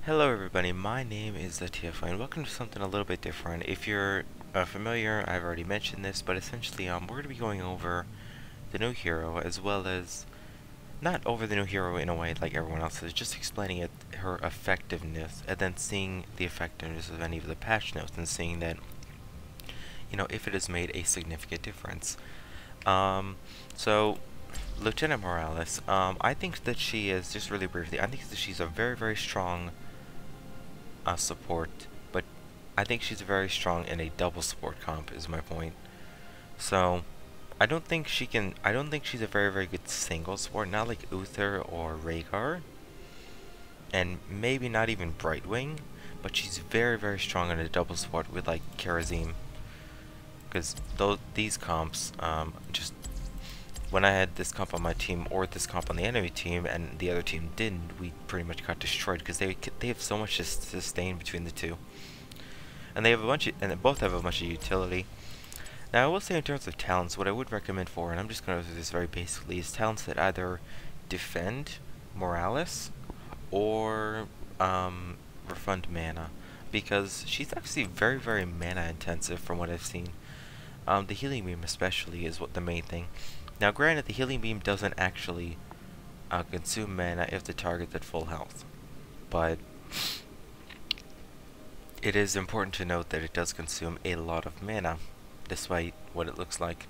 Hello everybody, my name is TheTfboy and welcome to something a little bit different. If you're familiar, I've already mentioned this, but essentially we're going to be going over the new hero as well as, not over the new hero in a way like everyone else is, just explaining her effectiveness and then seeing the effectiveness of any of the patch notes and seeing that, if it has made a significant difference. So Lieutenant Morales, I think that she is, just really briefly, I think that she's a very, very strong support, but I think she's very strong in a double support comp is my point. So I don't think she's a very, very good single support, not like Uther or Rhaegar, and maybe not even Brightwing, but she's very, very strong in a double support with like Karazim, because these comps, just when I had this comp on my team or this comp on the enemy team and the other team didn't, we pretty much got destroyed because they have so much to sustain between the two, and they both have a bunch of utility. Now I will say in terms of talents, what I would recommend for, and I'm just going to go through this very basically, is talents that either defend Morales or refund mana, because she's actually very, very mana intensive from what I've seen. The healing beam especially is what the main thing. Now granted, the healing beam doesn't actually consume mana if the target's at full health, but it is important to note that it does consume a lot of mana, despite what it looks like.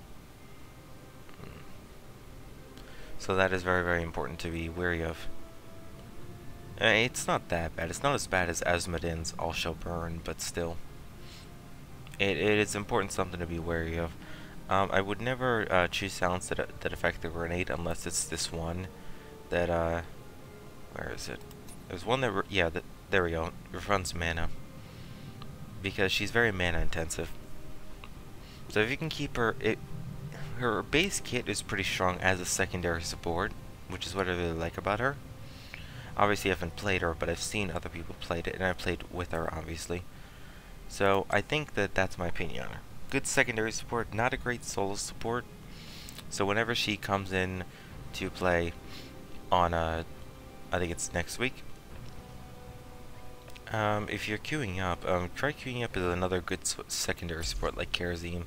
So that is very, very important to be wary of. It's not that bad. It's not as bad as Asmodin's All Shall Burn, but still. It is important something to be wary of. I would never choose talents that affect the grenade unless it's this one that, where is it? There's one that, there we go, refunds mana. Because she's very mana intensive. So if you can keep her, her base kit is pretty strong as a secondary support, which is what I really like about her. Obviously I haven't played her, but I've seen other people play it, and I played with her, obviously. So I think that that's my opinion on her. Good secondary support, not a great solo support. So whenever she comes in to play on, I think it's next week, if you're queuing up, try queuing up as another good secondary support like Karazim,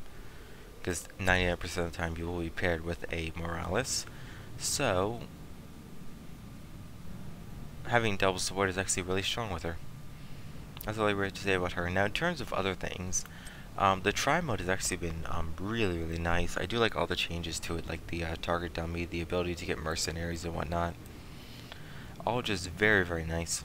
because 99% of the time you will be paired with a Morales. So having double support is actually really strong with her. That's all I really have to say about her. Now in terms of other things, the try mode has actually been really, really nice. I do like all the changes to it, like the target dummy, the ability to get mercenaries and whatnot. All just very, very nice.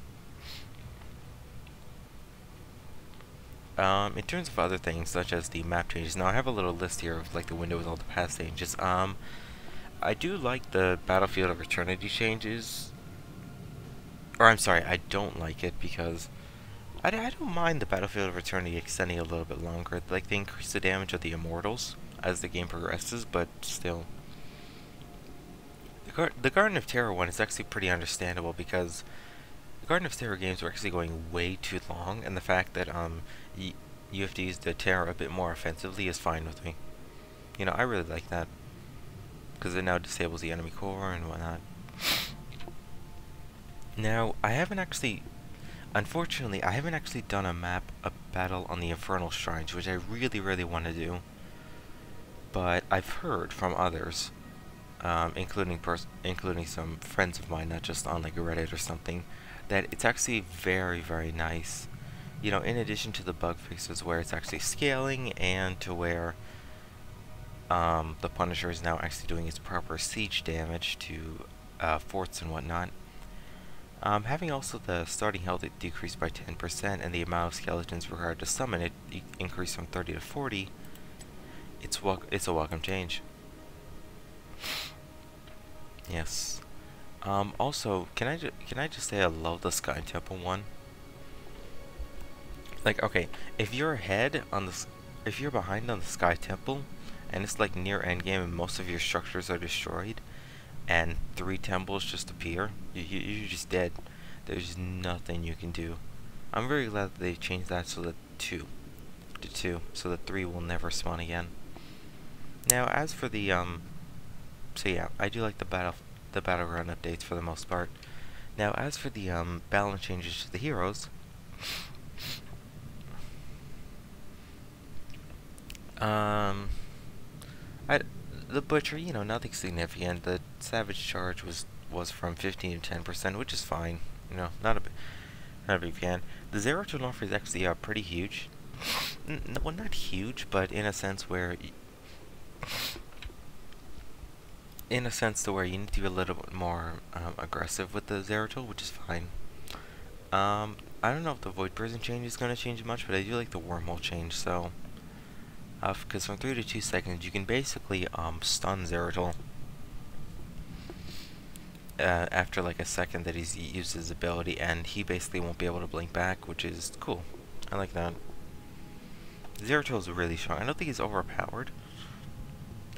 In terms of other things, such as the map changes, now I have a little list here of like the window with all the past changes. I do like the Battlefield of Eternity changes. Or I'm sorry, I don't like it because I don't mind the Battlefield of Eternity extending a little bit longer. Like, they increase the damage of the Immortals as the game progresses, but still. The Garden of Terror one is actually pretty understandable because the Garden of Terror games were actually going way too long, and the fact that you have to use the Terror a bit more offensively is fine with me. You know, I really like that because it now disables the enemy core and whatnot. Now, unfortunately, I haven't actually done a battle on the Infernal Shrines, which I really, really want to do. But I've heard from others, including some friends of mine, not just on like Reddit or something, that it's actually very, very nice. You know, in addition to the bug fixes where it's actually scaling and to where the Punisher is now actually doing its proper siege damage to forts and whatnot. Having also the starting health decreased by 10% and the amount of skeletons required to summon it increased from 30 to 40, it's a welcome change. Yes. Also, can I just say I love the Sky Temple one? Like, okay, if you're behind on the Sky Temple, and it's like near endgame and most of your structures are destroyed, and 3 temples just appear, you're just dead. There's nothing you can do. I'm very glad that they changed that so that 2, so that 3 will never spawn again. Now, as for the so yeah, I do like the battleground updates for the most part. Now, as for the balance changes to the heroes, the Butcher, you know, nothing significant. The Savage Charge was from 15 to 10%, which is fine. You know, not a big fan. The Zero to offer is actually pretty huge. Well, not huge, but in a sense where, you need to be a little bit more aggressive with the Zero tool, which is fine. I don't know if the Void Prison change is going to change much, but I do like the Wormhole change, so... because from 3 to 2 seconds, you can basically stun Zeratul after like a second that he's used his ability, and he basically won't be able to blink back, which is cool. I like that. Zeratul is really strong. I don't think he's overpowered.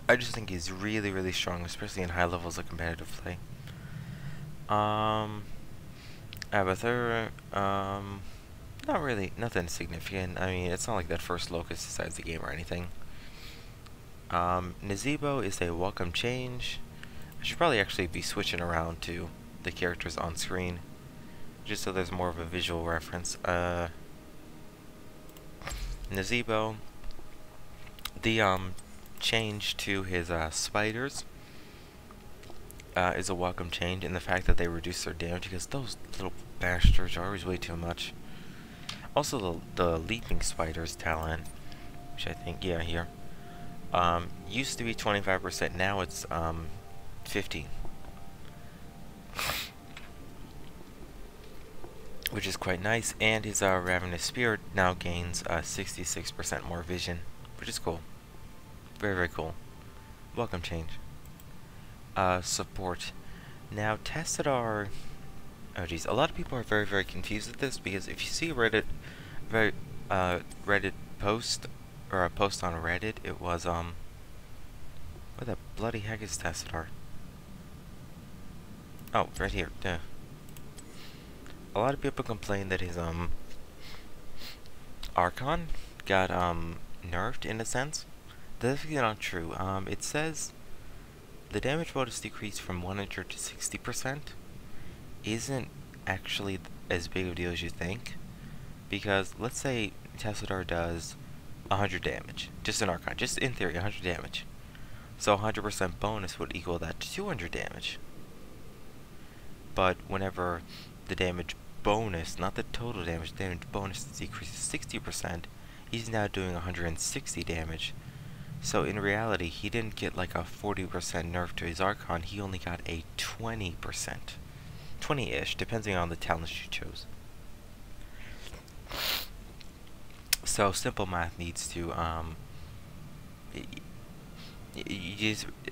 I just think he's really, really strong, especially in high levels of competitive play. Abathur, not really, nothing significant. I mean, it's not like that first Locust decides the game or anything. Nazebo is a welcome change. I should probably actually be switching around to the characters on screen, just so there's more of a visual reference. Nazebo, the change to his spiders is a welcome change, in the fact that they reduce their damage, because those little bastards are always way too much. Also, the leaping spiders talent, which I think, yeah, here, used to be 25%, now it's 50, which is quite nice. And his Ravenous Spirit now gains 66% more vision, which is cool. Very, very cool. Welcome change. Support. Now, Testadar... Oh geez, a lot of people are very, very confused with this, because if you see a Reddit post, or a post on Reddit, it was, what the bloody heck is Testadar? Oh, right here, duh. A lot of people complain that his, Archon got, nerfed, in a sense. That's actually not true. It says the damage bonus decrease from 100 to 60%. Isn't actually as big of a deal as you think, because let's say Testadar does 100 damage, just an Archon, just in theory 100 damage, so 100% bonus would equal that to 200 damage. But whenever the damage bonus, not the total damage, damage bonus decreases 60%, he's now doing 160 damage. So in reality, he didn't get like a 40% nerf to his Archon, he only got a 20%. 20-ish, depending on the talents you chose. So simple math needs to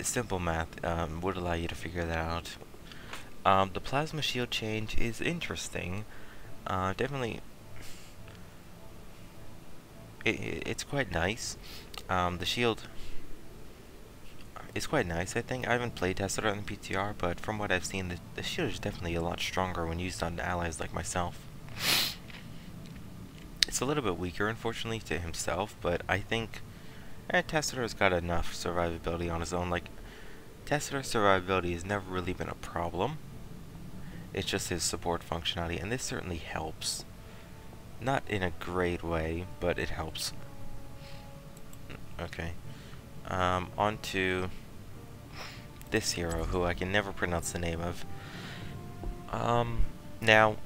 simple math would allow you to figure that out. The plasma shield change is interesting. Definitely, it's quite nice. The shield is quite nice, I think. I haven't play tested it on the PTR, but from what I've seen, the shield is definitely a lot stronger when used on allies like myself. It's a little bit weaker, unfortunately, to himself, but I think Testador's got enough survivability on his own. Like, Testador's survivability has never really been a problem. It's just his support functionality, and this certainly helps. Not in a great way, but it helps. Okay. On to this hero, who I can never pronounce the name of. Now,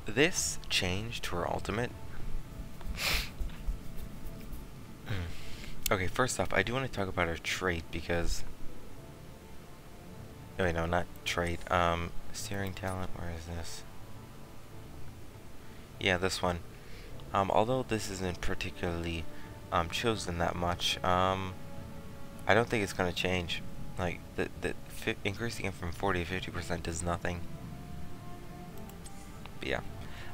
this change to her ultimate. Okay, first off, I do want to talk about her trait, because... Oh, wait, no, not trait. Steering talent, where is this? Yeah, this one. Although this isn't particularly chosen that much, I don't think it's gonna change. Like, increasing it from 40 to 50% does nothing. But yeah.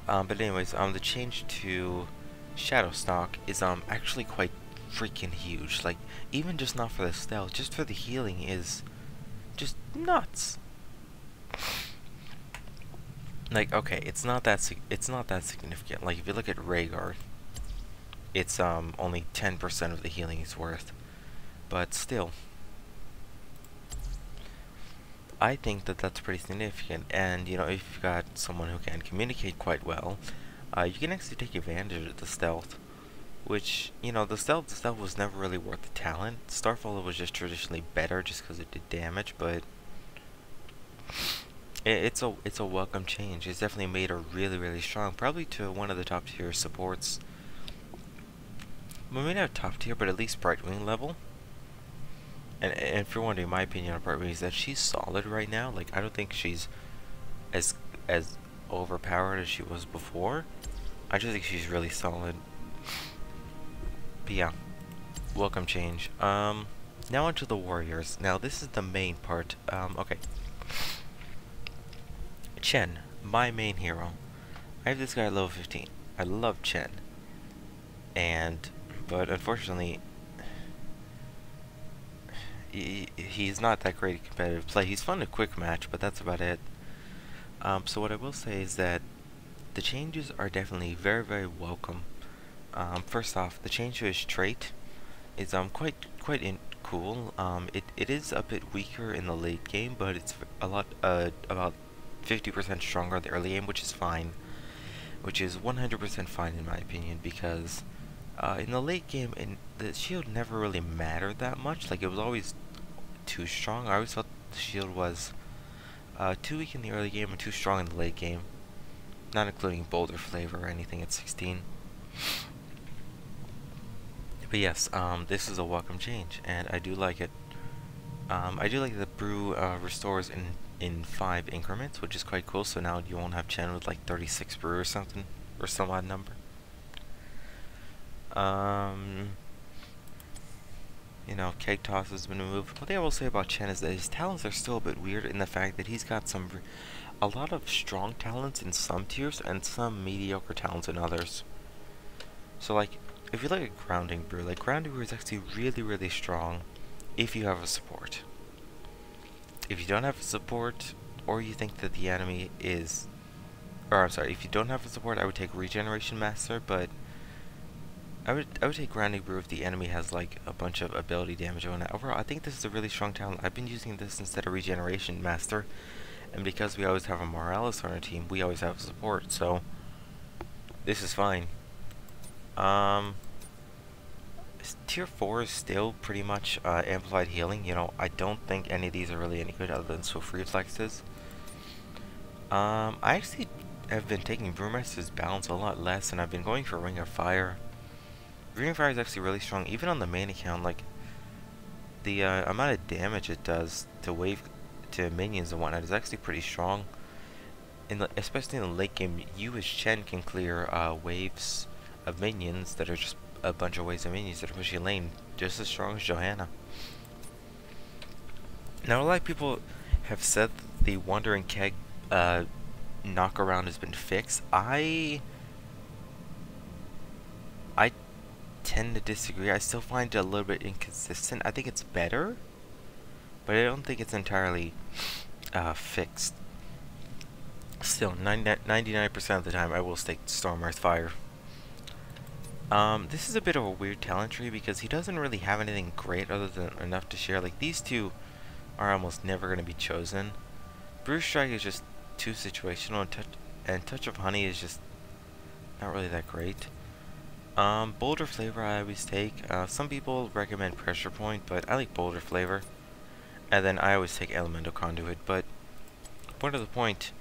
But anyways, the change to Shadowstalk is actually quite freaking huge. Like, even just not for the stealth, just for the healing is just nuts. Like, okay, it's not that significant. Like, if you look at Rhaegar, it's only 10% of the healing it's worth. But still, I think that that's pretty significant, and you know, if you've got someone who can communicate quite well, you can actually take advantage of the stealth. Which, you know, the stealth was never really worth the talent. Starfall was just traditionally better just because it did damage, but it's a welcome change. It's definitely made her really, really strong, probably to one of the top tier supports. Well, maybe not top tier, but at least Brightwing level. And if you're wondering, my opinion on Brightwing is that she's solid right now. Like, I don't think she's as as overpowered as she was before. I just think she's really solid. But yeah, welcome change. Now onto the warriors. Now this is the main part. Okay. Chen, my main hero. I have this guy at level 15. I love Chen. But unfortunately, he's not that great at competitive play. He's fun to quick match, but that's about it. So what I will say is that the changes are definitely very, very welcome. First off, the change to his trait is quite cool. It is a bit weaker in the late game, but it's a lot about 50% stronger in the early game, which is fine. Which is 100% fine in my opinion, because in the late game, the shield never really mattered that much. Like, it was always too strong. I always felt the shield was too weak in the early game and too strong in the late game. Not including boulder flavor or anything at 16. But yes, this is a welcome change, and I do like it. I do like that brew restores in 5 increments, which is quite cool. So now you won't have Chen with like 36 brew or something, or some odd number. You know, keg toss has been removed. One thing I will say about Chen is that his talents are still a bit weird in the fact that he's got a lot of strong talents in some tiers and some mediocre talents in others. So like, if you look at Grounding Brew, like Grounding Brew is actually really, really strong if you have a support. If you don't have a support, or you think that the enemy is, or I'm sorry, if you don't have a support, I would take Regeneration Master, but I would take Grounding Brew if the enemy has like a bunch of ability damage on it. Overall, I think this is a really strong talent. I've been using this instead of Regeneration Master, and because we always have a Morales on our team, we always have support, so this is fine. Tier 4 is still pretty much amplified healing. You know, I don't think any of these are really any good other than Swift Reflexes. I actually have been taking Brewmaster's Balance a lot less, and I've been going for Ring of Fire. Ring of Fire is actually really strong, even on the main account. Like, the amount of damage it does to minions and whatnot is actually pretty strong. Especially in the late game, you as Chen can clear waves of minions that are just a bunch of waves of minions that are pushing lane just as strong as Johanna. Now, a lot of people have said that the Wandering Keg knockaround has been fixed. I tend to disagree. I still find it a little bit inconsistent. I think it's better, but I don't think it's entirely fixed. Still, 99% of the time I will stick Storm Earth Fire. This is a bit of a weird talent tree because he doesn't really have anything great other than enough to share. Like, these two are almost never going to be chosen. Brew Strike is just too situational, and Touch of Honey is just not really that great. Boulder Flavor I always take. Some people recommend Pressure Point, but I like Boulder Flavor. And then I always take Elemental Conduit, but more to the point.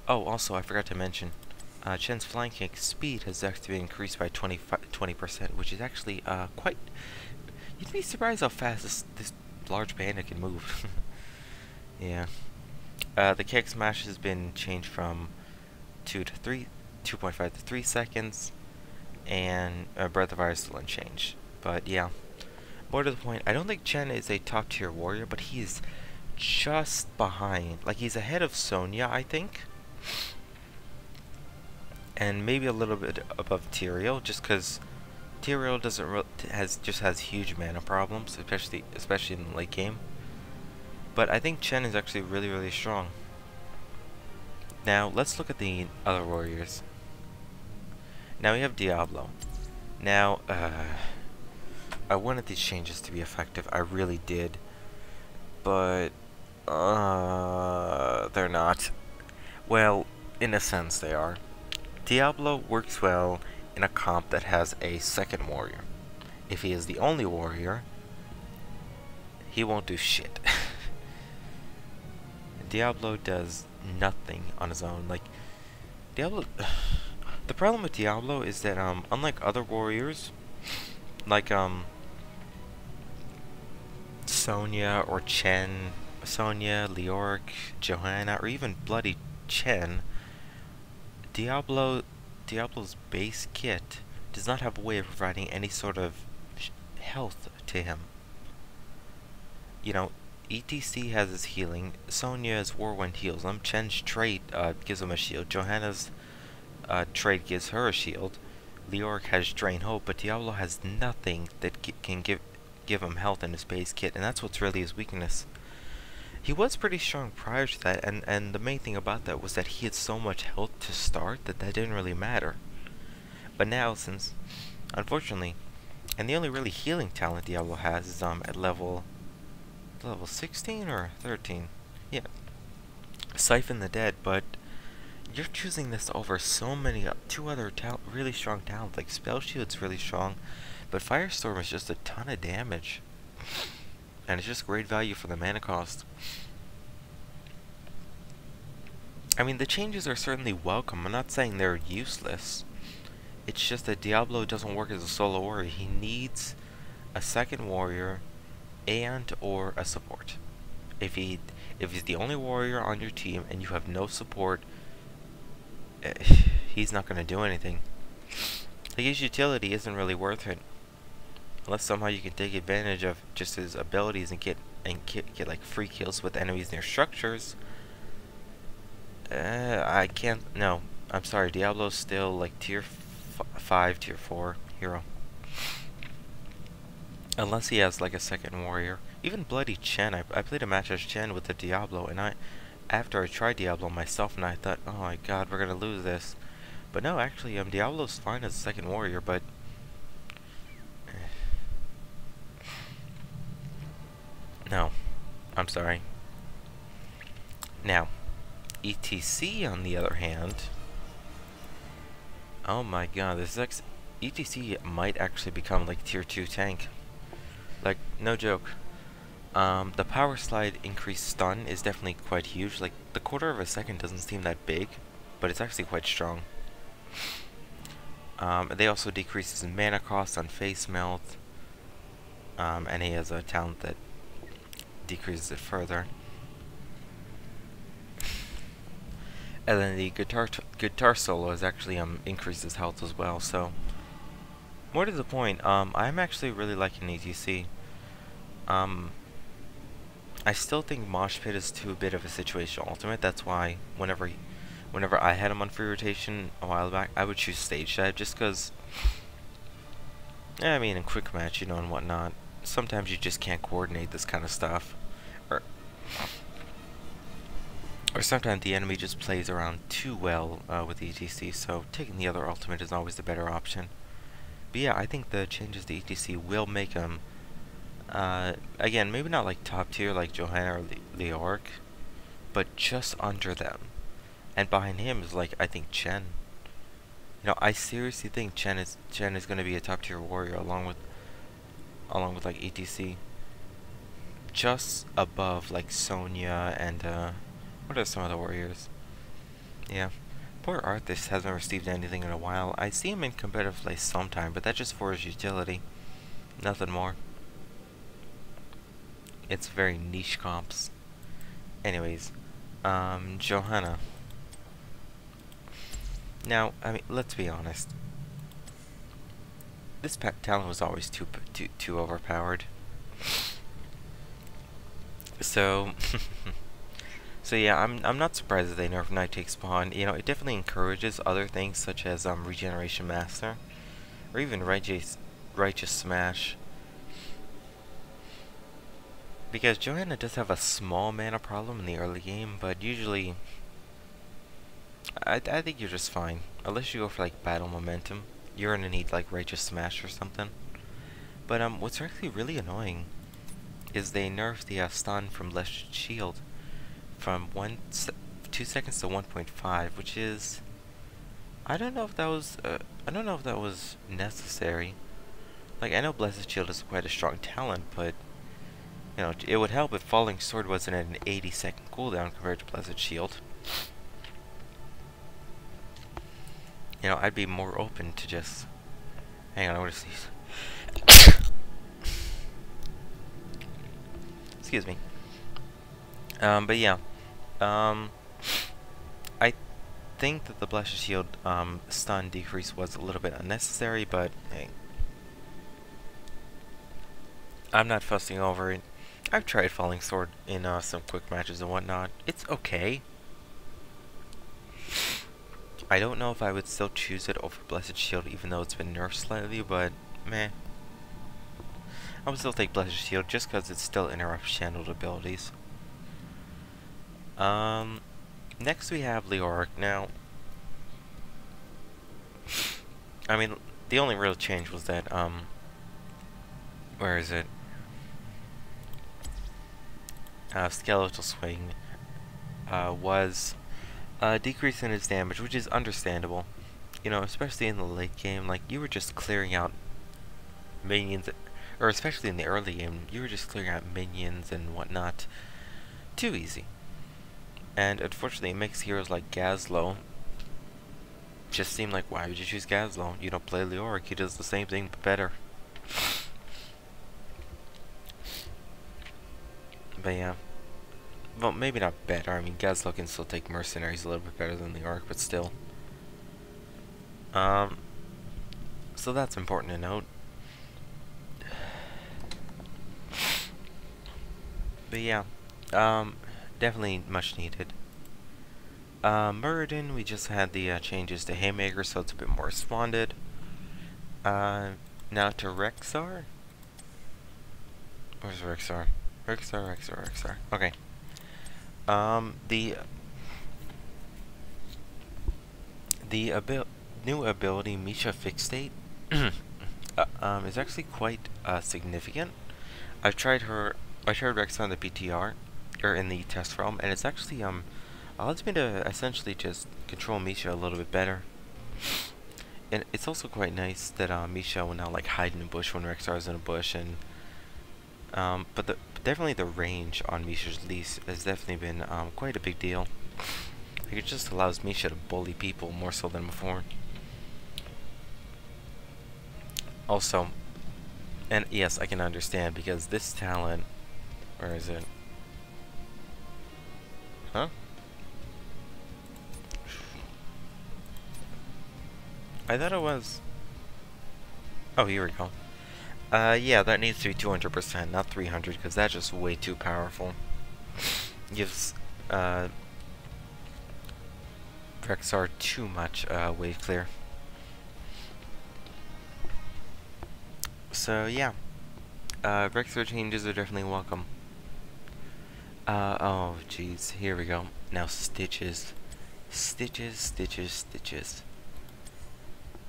Oh, also, I forgot to mention, Chen's Flying Kick speed has actually been increased by 20%, which is actually quite... You'd be surprised how fast this large panda can move. Yeah. The Kick Smash has been changed from 2.5 to 3 seconds, and Breath of Fire is still unchanged. But yeah, more to the point, I don't think Chen is a top tier warrior, but he's just behind. Like, he's ahead of Sonya, I think, and maybe a little bit above Tyrael, just because Tyrael just has huge mana problems, especially in the late game. But I think Chen is actually really, really strong. Now let's look at the other warriors. Now we have Diablo. Now, I wanted these changes to be effective. I really did. But They're not. Well, in a sense they are. Diablo works well in a comp that has a second warrior. If he is the only warrior, he won't do shit. Diablo does nothing on his own. Like, Diablo... The problem with Diablo is that, unlike other warriors, like, Sonya or Chen, Sonya, Leoric, Johanna, or even Bloody Chen, Diablo's base kit does not have a way of providing any sort of health to him. You know, ETC has his healing, Sonya's Whirlwind heals him, Chen's trait gives him a shield, Johanna's trait gives her a shield, Leoric has Drain Hope, but Diablo has nothing that can give him health in his base kit, and that's what's really his weakness. He was pretty strong prior to that, and the main thing about that was that he had so much health to start that didn't really matter. But now, since, unfortunately, and the only really healing talent Diablo has is at level 16 or 13. Yeah, Siphon the Dead, but you're choosing this over so many two other really strong talents. Like Spell Shield's really strong, but Firestorm is just a ton of damage. And it's just great value for the mana cost. I mean, the changes are certainly welcome. I'm not saying they're useless. It's just that Diablo doesn't work as a solo warrior. He needs a second warrior and or a support. If he's the only warrior on your team and you have no support, he's not going to do anything. Like, his utility isn't really worth it. Unless somehow you can take advantage of just his abilities and get like free kills with enemies near structures. I can't. No, I'm sorry. Diablo's still like tier 5, tier 4 hero. Unless he has like a second warrior. Even Bloody Chen. I played a match as Chen with the Diablo, and after I tried Diablo myself, and I thought, oh my god, we're gonna lose this. But no, actually, Diablo's fine as a second warrior, but. No, I'm sorry. Now, ETC on the other hand, oh my god, ETC might actually become like tier 2 tank. Like, no joke. The power slide increased stun is definitely quite huge. Like, the quarter of a second doesn't seem that big, but it's actually quite strong. They also decreases in mana cost on face melt. And he has a talent that decreases it further. And then the guitar solo is actually increases health as well. So more to the point, I'm actually really liking ETC. I still think Mosh Pit is too bit of a situational ultimate. That's why whenever I had him on free rotation a while back, I would choose Stage Dive just because. I mean, in quick match, you know, and whatnot. Sometimes you just can't coordinate this kind of stuff, or sometimes the enemy just plays around too well with ETC, so taking the other ultimate is always the better option. But yeah, I think the changes to ETC will make him, again, maybe not like top tier like Johanna or Leoric, but just under them. And behind him is like, I think Chen. You know, I seriously think Chen is going to be a top tier warrior along with like ETC, just above like Sonya and what are some of the warriors? Yeah, poor Arthas hasn't received anything in a while. I see him in competitive play sometime, but that's just for his utility, nothing more. It's very niche comps. Anyways, Johanna. Now, I mean, let's be honest. This talent was always too overpowered. So, so yeah, I'm not surprised that they nerfed Night Take Spawn. You know, it definitely encourages other things such as Regeneration Master, or even Righteous Smash. Because Johanna does have a small mana problem in the early game, but usually, I think you're just fine. Unless you go for like battle momentum, you're gonna need like Righteous Smash or something. But what's actually really annoying is they nerfed the stun from Lesh's shield. from 2 seconds to 1.5, which is, I don't know if that was necessary. Like, I know Blessed Shield is quite a strong talent, but you know, it would help if Falling Sword wasn't at an 80-second cooldown compared to Blessed Shield. You know, I'd be more open to just... Hang on, I want to sneeze. Excuse me. But yeah. I think that the Blessed Shield stun decrease was a little bit unnecessary, but hey. I'm not fussing over it. I've tried Falling Sword in some quick matches and whatnot. It's okay. I don't know if I would still choose it over Blessed Shield, even though it's been nerfed slightly, but meh. I would still take Blessed Shield just because it still interrupts channeled abilities. Next we have Leoric. Now, I mean, the only real change was that, where is it? Skeletal Swing, was decrease in its damage, which is understandable. You know, especially in the late game, like, you were just clearing out minions, or especially in the early game, you were just clearing out minions and whatnot. Too easy. And unfortunately, it makes heroes like Gazlowe just seem like, why would you choose Gazlowe? You don't play Leoric, he does the same thing, but better. But yeah. Well, maybe not better. I mean, Gazlowe can still take mercenaries a little bit better than Leoric, but still. So that's important to note. But yeah, definitely much needed. Muradin, we just had the changes to Haymaker, so it's a bit more responded. Now to Rexxar. Where's Rexxar? Rexxar. Okay. The new ability, Misha Fixate, is actually quite significant. I tried Rexxar on the PTR, or in the test realm, and it's actually allows me to essentially just control Misha a little bit better. And it's also quite nice that Misha will now like hide in a bush when Rexxar is in a bush, and but definitely the range on Misha's leash has definitely been quite a big deal. Like, it just allows Misha to bully people more so than before. Also, and yes, I can understand, because this talent, where is it? Huh? I thought it was... Oh, here we go. Yeah, that needs to be 200%, not 300, because that's just way too powerful. Gives, Rexxar too much, wave clear. So, yeah. Rexxar changes are definitely welcome. Oh, jeez, here we go. Now, Stitches. Stitches.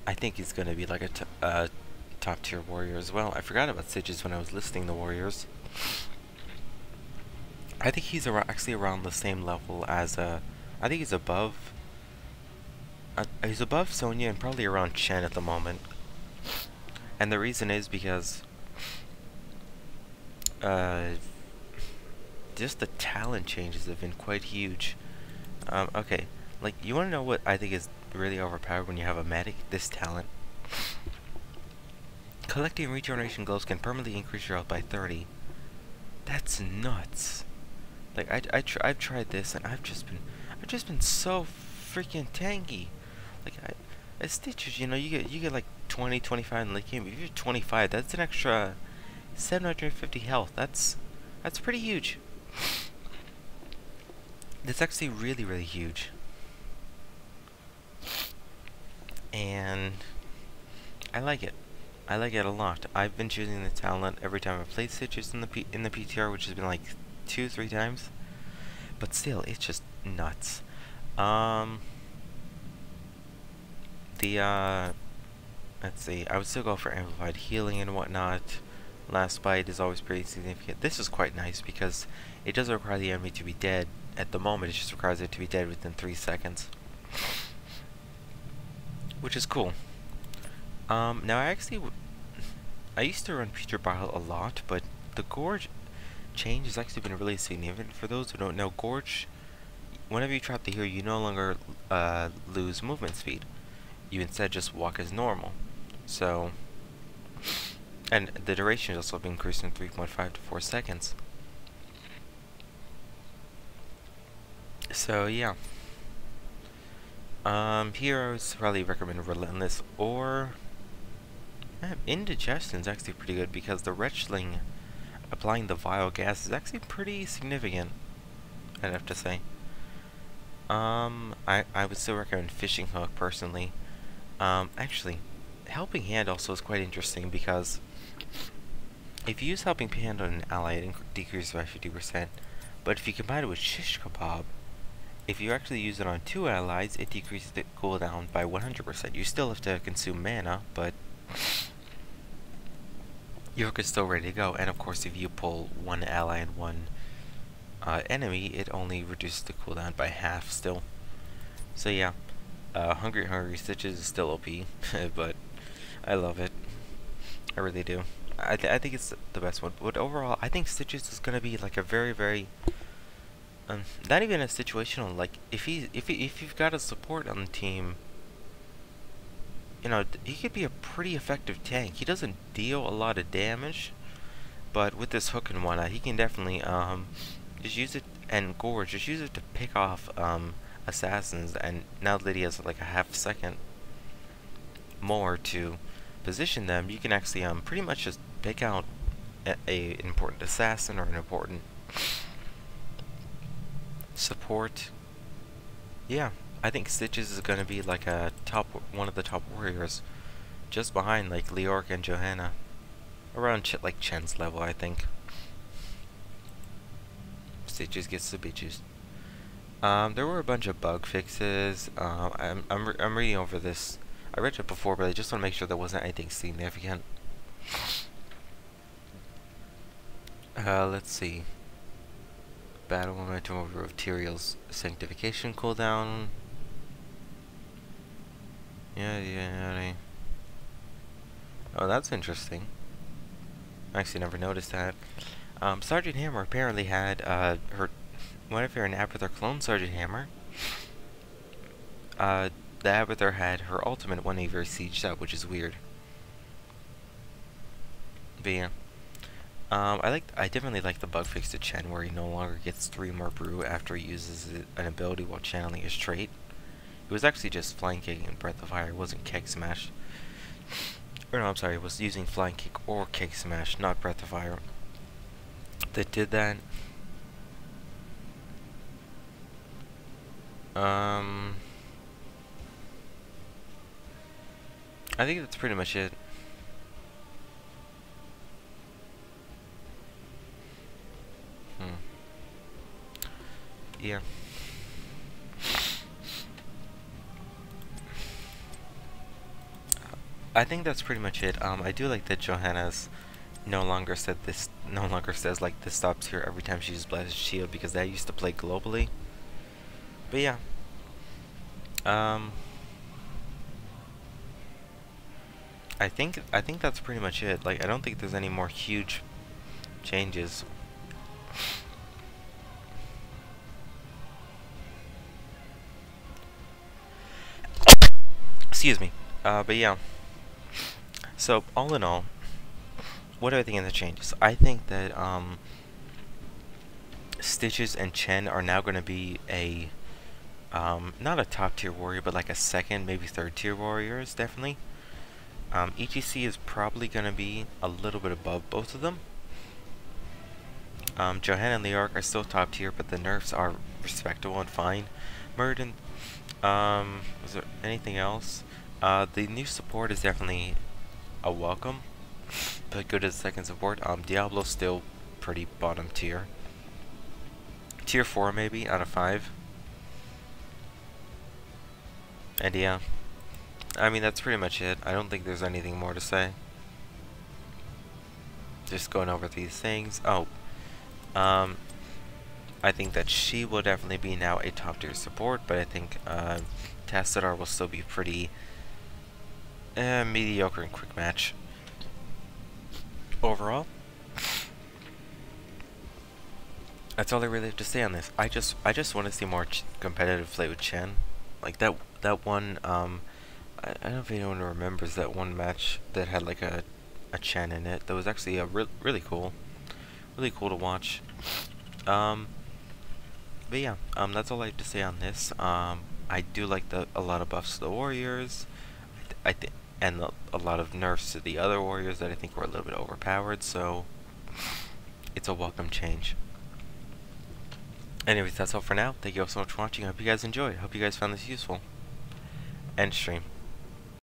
I think he's gonna be like a top tier warrior as well. I forgot about Stitches when I was listing the warriors. I think he's actually around the same level as I think he's above. He's above Sonya and probably around Chen at the moment. And the reason is because just the talent changes have been quite huge. Okay, like, you want to know what I think is really overpowered when you have a medic? This talent. Collecting regeneration glows can permanently increase your health by 30. That's nuts. Like, I've tried this and I've just been so freaking tanky. Like, as Stitches, you know, you get like 20, 25 in the late game. If you're 25, that's an extra 750 health. That's pretty huge. That's actually really, really huge. And I like it. I like it a lot. I've been choosing the talent every time I've played Stitches in the PTR, which has been like 2-3 times. But still, it's just nuts. Let's see. I would still go for amplified healing and whatnot. Last bite is always pretty significant. This is quite nice because it doesn't require the enemy to be dead, at the moment, it just requires it to be dead within 3 seconds. Which is cool. Now I used to run PTR a lot, but the Gorge change has actually been really significant. For those who don't know, Gorge, whenever you trap the hero, you no longer lose movement speed. You instead just walk as normal. So, and the duration has also been increased from 3.5 to 4 seconds. So yeah. Heroes probably recommend Relentless or Indigestion is actually pretty good because the Retchling applying the vile gas is actually pretty significant, I'd have to say. I would still recommend Fishing Hook personally. Actually, Helping Hand also is quite interesting because if you use Helping Hand on an ally, it decreases by 50%. But if you combine it with Shish Kebab, if you actually use it on 2 allies, it decreases the cooldown by 100%. You still have to consume mana, but your hook is still ready to go. And of course, if you pull 1 ally and 1 enemy, it only reduces the cooldown by half still. So yeah, Hungry Stitches is still OP, but I love it. I really do. I think it's the best one. But overall, I think Stitches is gonna be like a very not even a situational, like if you've got a support on the team, you know, he could be a pretty effective tank. He doesn't deal a lot of damage, but with this hook and whatnot, he can definitely just use it, and Gorge, just use it to pick off assassins. And now that he has like a half second more to position them, you can actually pretty much just pick out a important assassin or an important support. Yeah, I think Stitches is gonna be like one of the top warriors, just behind like Leorc and Johanna, around like Chen's level, I think. Stitches gets the bitches. There were a bunch of bug fixes. I'm reading over this. I read it before, but I just want to make sure there wasn't anything significant. Let's see. Battle momentum over Tyrael's sanctification cooldown. Yeah. Oh, that's interesting. I actually never noticed that. Sergeant Hammer apparently had whenever an Abathur clone Sergeant Hammer, the Abathur had her ultimate whenever you're sieged out, which is weird. But yeah. I definitely like the bug fix to Chen where he no longer gets 3 more brew after he uses an ability while channeling his trait. It was actually just Flying Kick and Breath of Fire, it wasn't Keg Smash. Or no, I'm sorry, it was using Flying Kick or Keg Smash, not Breath of Fire, that did that. I think that's pretty much it. Yeah. I think that's pretty much it. I do like that Johanna's no longer says like this stops here every time she uses Blessed Shield, because that used to play globally. But yeah. I think that's pretty much it. Like, I don't think there's any more huge changes. Excuse me. But yeah. So, all in all, what do I think of the changes? I think that, Stitches and Chen are now going to be a, not a top tier warrior, but like a second, maybe third tier warriors, definitely. ETC is probably going to be a little bit above both of them. Johanna and Leorc are still top tier, but the nerfs are respectable and fine. Murden, was there anything else? The new support is definitely a welcome, but good as second support. Diablo's still pretty bottom tier. Tier 4 maybe, out of 5. And yeah, I mean, that's pretty much it. I don't think there's anything more to say. Just going over these things. Oh, I think that she will definitely be now a top tier support, but I think Tassadar will still be pretty mediocre in quick match overall. That's all I really have to say on this. I just want to see more competitive play with Chen. Like that one. I don't know if anyone remembers that one match that had like a Chen in it. That was actually a really cool to watch. But yeah, that's all I have to say on this. I do like a lot of buffs to the warriors. I think and a lot of nerfs to the other warriors that I think were a little bit overpowered. So it's a welcome change. Anyways, that's all for now. Thank you all so much for watching. I hope you guys enjoyed. I hope you guys found this useful. End stream.